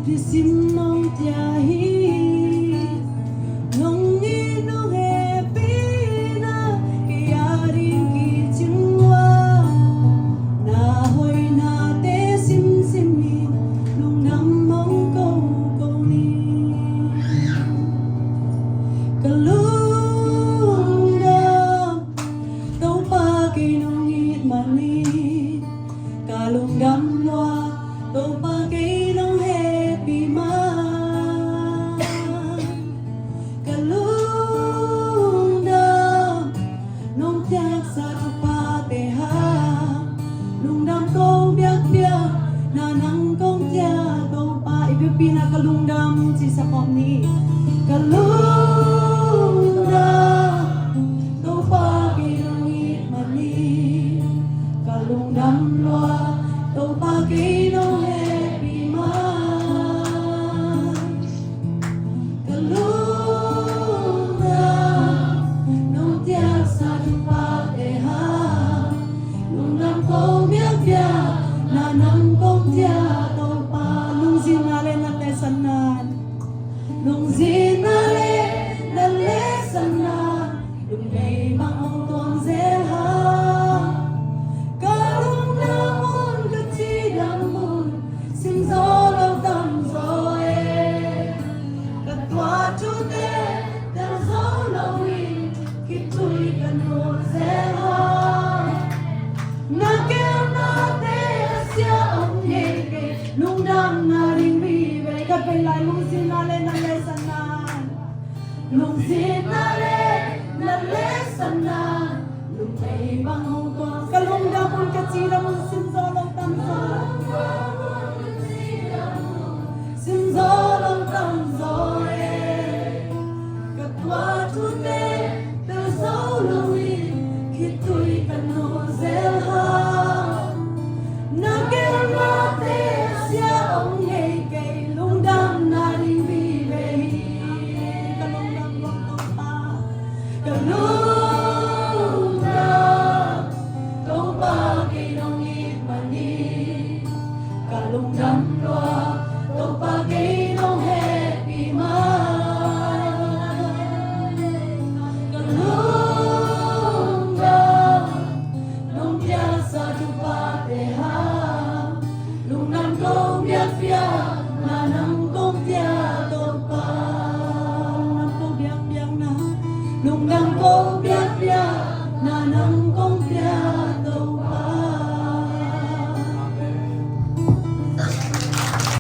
Di sim mong tiyahi nong ni nong happy na kaya rin kichingwa na hoy na te sim simin nung nam mong câu ni kalung dam tau pa kay nong ngit mani kalung dam loa tau pa kay nong happy ma kalung dam nong tiyak sa pa te ha nung dam kong biak biak na nang kong tiyak kong pa ipipina kalung dam si sa kong ni kalung dam tau pa kay nong ngit mani kalung dam loa tau pa kay nong happy ma kalung dam nong tiyak sa pa te ha nung nam kong biak biak na nang kong tiyak tau pa nung zinale na lesanan nung zinale na lesanan nung may maong tuang zeha kalung damon katidamun simzolo damzoe katwa chute damzolo win kitui kanu zeha nakel nate asya omyeke nung dam na ring vive kapelay nung sinale na lesanan nung sinale na lesanan nung may bangong tuang kalung damon katidamun simzolo damzoe simzolo damzoe katwa chute damzolo win kitui kanu zeha nakel nate asya omyeke nung dam na ring vive kalung dam lokong pa kalung dam tau pa kay nong ngit mani kalung dam loa tau pa kay